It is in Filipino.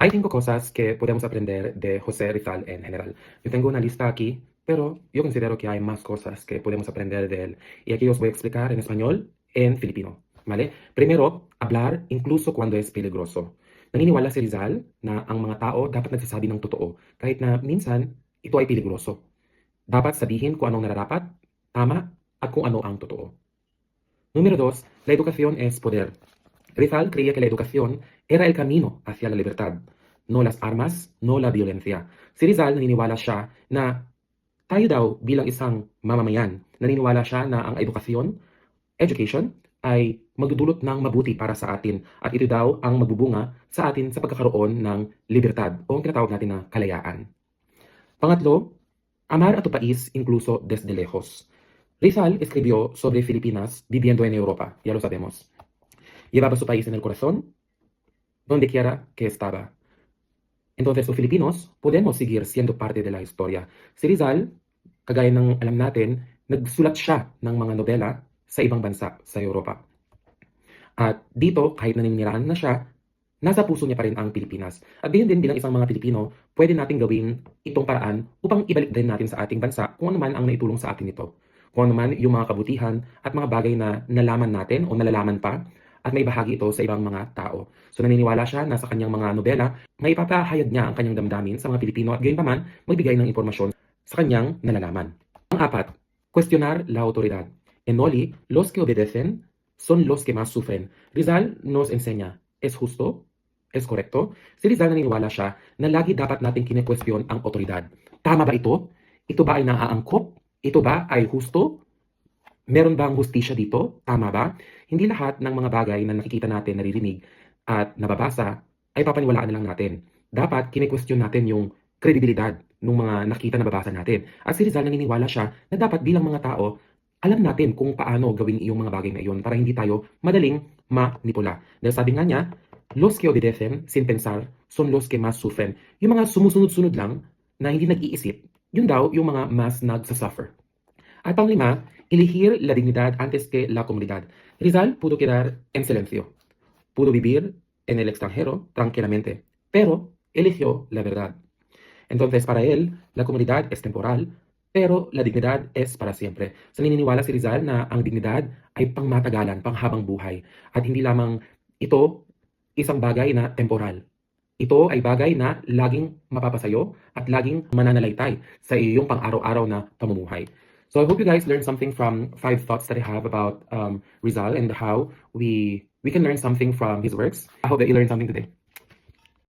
Hay 5 cosas que podemos aprender de José Rizal en general. Yo tengo una lista aquí, pero yo considero que hay más cosas que podemos aprender de él. Y aquí os voy a explicar en español, en filipino, ¿vale? Primero, hablar incluso cuando es peligroso. Naniniwala si Rizal na ang mga tao dapat nagsasabi ng totoo, kahit na minsan ito ay peligroso. Dapat sabihin kung anong nararapat, tama, at kung ano ang totoo. Número 2, la educación es poder. Rizal creía que la educación era el camino hacia la libertad, no las armas, no la violencia. Si Rizal naniniwala siya na tayo daw bilang isang mamamayan, naniniwala siya na ang edukasyon, education, ay magdudulot ng mabuti para sa atin at ito daw ang magbubunga sa atin sa pagkakaroon ng libertad o ang tinatawag natin na kalayaan. Pangatlo, amar a tu país incluso desde lejos. Rizal escribió sobre Filipinas viviendo en Europa, ya lo sabemos. Llevaba su país en el corazón, donde quiera que estaba. Entonces, los filipinos podemos seguir siendo parte de la historia. Si Rizal, kagaya ng alam natin, nagsulat siya ng mga nobela sa ibang bansa sa Europa. At dito, kahit naninirahan na siya, nasa puso niya pa rin ang Pilipinas. At ganyan din bilang isang mga Pilipino, pwede natin gawin itong paraan upang ibalik din natin sa ating bansa kung ano man ang naitulong sa atin ito. Kung ano man yung mga kabutihan at mga bagay na nalaman natin o nalalaman pa at may bahagi ito sa ibang mga tao. So naniniwala siya na sa kanyang mga nobela, may ipapahayag niya ang kanyang damdamin sa mga Pilipino at gayon pa man magbigay ng impormasyon sa kanyang nalalaman. Pang-apat, cuestionar la autoridad. En Noli, los que obedecen son los que más sufren. Rizal nos enseña, ¿es justo? ¿Es correcto? Si Rizal naniniwala siya na lagi dapat natin kine-question ang otoridad. Tama ba ito? Ito ba ay naaangkop? Ito ba ay husto? Meron bang hustisya dito? Tama ba? Hindi lahat ng mga bagay na nakikita natin, naririnig at nababasa ay papaniwalaan na lang natin. Dapat kine-question natin yung kredibilidad ng mga nakita na nababasa natin. At si Rizal naniniwala siya na dapat bilang mga tao, alam natin kung paano gawin yung mga bagay na iyon para hindi tayo madaling manipula. Dahil sabi nga niya, los que obedecen sin pensar son los que más sufren. Yung mga sumusunod-sunod lang na hindi nag-iisip, yun daw yung mga mas nagsasuffer. At panglima, elegir la dignidad antes que la comunidad. Rizal pudo quedar en silencio, pudo vivir en el extranjero tranquilamente, pero eligió la verdad. Entonces, para él, la comunidad es temporal, pero la dignidad es para siempre. Sa naniniwala si Rizal na ang dignidad ay pangmatagalan, panghabang buhay, at hindi lamang ito isang bagay na temporal. Ito ay bagay na laging mapapasayo at laging mananalaytay sa iyong pang-araw-araw na pamumuhay. So I hope you guys learned something from 5 thoughts that I have about Rizal and how we can learn something from his works. I hope that you learned something today.